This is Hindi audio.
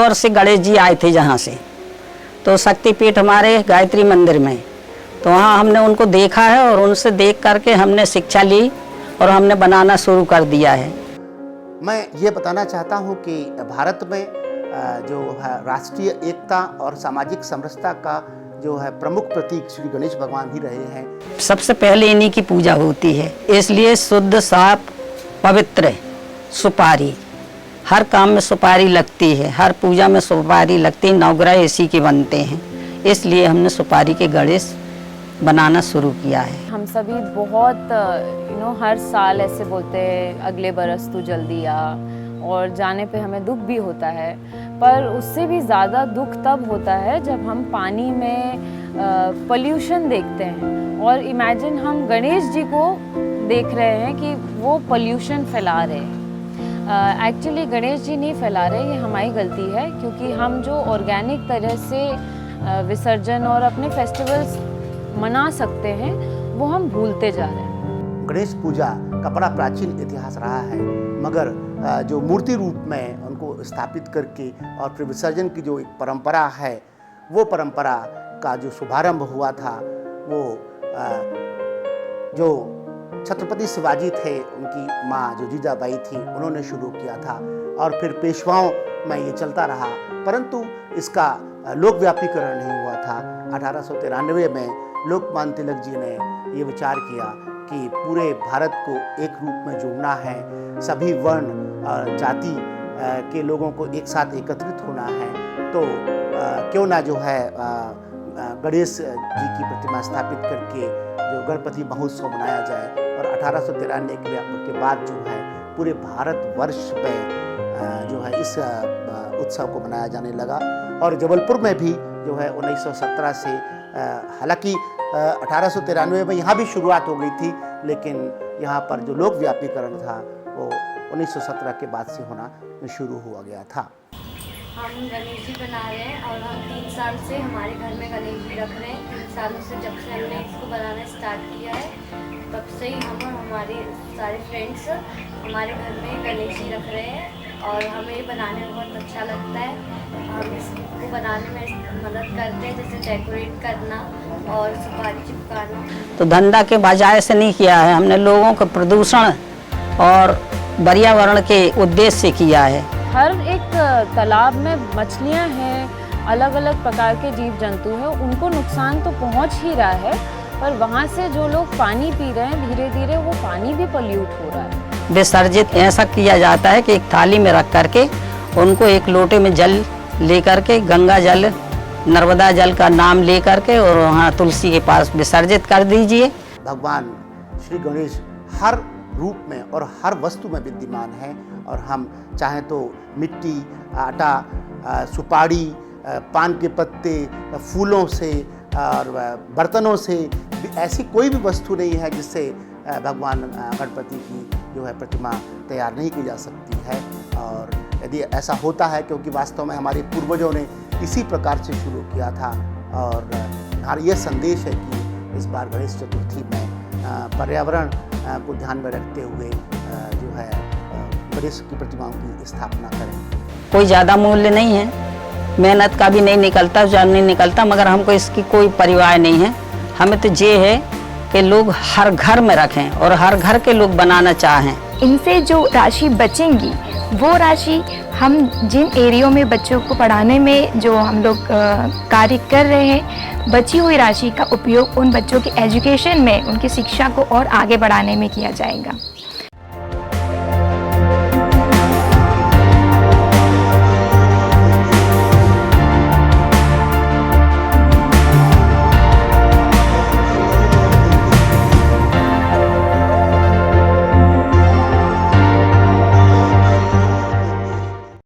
इंदौर से गणेश जी आए थे जहाँ से, तो शक्तिपीठ हमारे गायत्री मंदिर में, तो वहाँ हमने उनको देखा है और उनसे देख करके हमने शिक्षा ली और हमने बनाना शुरू कर दिया है। मैं ये बताना चाहता हूँ कि भारत में जो है राष्ट्रीय एकता और सामाजिक समरसता का जो है प्रमुख प्रतीक श्री गणेश भगवान ही रहे हैं। सबसे पहले इन्हीं की पूजा होती है, इसलिए शुद्ध साफ पवित्र सुपारी, हर काम में सुपारी लगती है, हर पूजा में सुपारी लगती है, नवग्रह इसी के बनते हैं, इसलिए हमने सुपारी के गणेश बनाना शुरू किया है। हम सभी बहुत हर साल ऐसे बोलते हैं अगले बरस तू जल्दी आ, और जाने पे हमें दुख भी होता है, पर उससे भी ज़्यादा दुख तब होता है जब हम पानी में पोल्यूशन देखते हैं और इमेजिन हम गणेश जी को देख रहे हैं कि वो पोल्यूशन फैला रहे हैं। एक्चुअली गणेश जी नहीं फैला रहे, ये हमारी गलती है, क्योंकि हम जो ऑर्गेनिक तरह से विसर्जन और अपने फेस्टिवल्स मना सकते हैं वो हम भूलते जा रहे हैं। गणेश पूजा का बड़ा प्राचीन इतिहास रहा है, मगर जो मूर्ति रूप में उनको स्थापित करके और फिर विसर्जन की जो एक परंपरा है, वो परंपरा का जो शुभारंभ हुआ था वो जो छत्रपति शिवाजी थे, उनकी माँ जो जीजाबाई थी, उन्होंने शुरू किया था और फिर पेशवाओं में ये चलता रहा, परंतु इसका लोकव्यापीकरण नहीं हुआ था। 1893 में लोकमान्य तिलक जी ने ये विचार किया कि पूरे भारत को एक रूप में जोड़ना है, सभी वर्ण और जाति के लोगों को एक साथ एकत्रित होना है, तो क्यों ना जो है गणेश जी की प्रतिमा स्थापित करके जो गणपति महोत्सव मनाया जाए। और 1893 के बाद जो है पूरे भारतवर्ष में जो है इस उत्सव को मनाया जाने लगा। और जबलपुर में भी जो है 1917 से, हालांकि 1893 में यहाँ भी शुरुआत हो गई थी, लेकिन यहाँ पर जो लोक व्यापीकरण था वो 1917 के बाद से होना शुरू हुआ गया था। हम गणेश जी बना रहे हैं और हम 3 साल से हमारे घर में गणेश जी रख रहे हैं। 3 सालों से जब से हमने इसको बनाना स्टार्ट किया है, तब से ही हम और हमारे सारे फ्रेंड्स हमारे घर में गणेश जी रख रहे हैं और हमें ये बनाने में बहुत अच्छा लगता है। हम इसको बनाने में मदद करते हैं, जैसे डेकोरेट करना और सुपारी चिपकाना। तो धंधा के बजाय से नहीं किया है, हमने लोगों को प्रदूषण और पर्यावरण के उद्देश्य से किया है। हर एक तालाब में मछलियां हैं, अलग अलग प्रकार के जीव जंतु हैं, उनको नुकसान तो पहुंच ही रहा है, पर वहाँ से जो लोग पानी पी रहे हैं धीरे धीरे वो पानी भी पोल्यूट हो रहा है। विसर्जित ऐसा किया जाता है कि एक थाली में रख करके उनको एक लोटे में जल लेकर के, गंगा जल, नर्मदा जल का नाम ले करके और वहाँ तुलसी के पास विसर्जित कर दीजिए। भगवान श्री गणेश हर रूप में और हर वस्तु में विद्यमान है, और हम चाहें तो मिट्टी, आटा, सुपारी, पान के पत्ते, फूलों से और बर्तनों से, ऐसी कोई भी वस्तु नहीं है जिससे भगवान गणपति की जो है प्रतिमा तैयार नहीं की जा सकती है। और यदि ऐसा होता है, क्योंकि वास्तव में हमारे पूर्वजों ने इसी प्रकार से शुरू किया था, और हमारा ये संदेश है कि इस बार गणेश चतुर्थी में पर्यावरण को ध्यान में रखते हुए जो है गणेश की प्रतिमाओं की स्थापना करें। कोई ज़्यादा मूल्य नहीं है, मेहनत का भी नहीं निकलता, जान नहीं निकलता, मगर हमको इसकी कोई परवाह नहीं है। हमें तो ये है कि लोग हर घर में रखें और हर घर के लोग बनाना चाहें। इनसे जो राशि बचेंगी वो राशि हम जिन एरियो में बच्चों को पढ़ाने में जो हम लोग कार्य कर रहे हैं, बची हुई राशि का उपयोग उन बच्चों के एजुकेशन में, उनकी शिक्षा को और आगे बढ़ाने में किया जाएगा।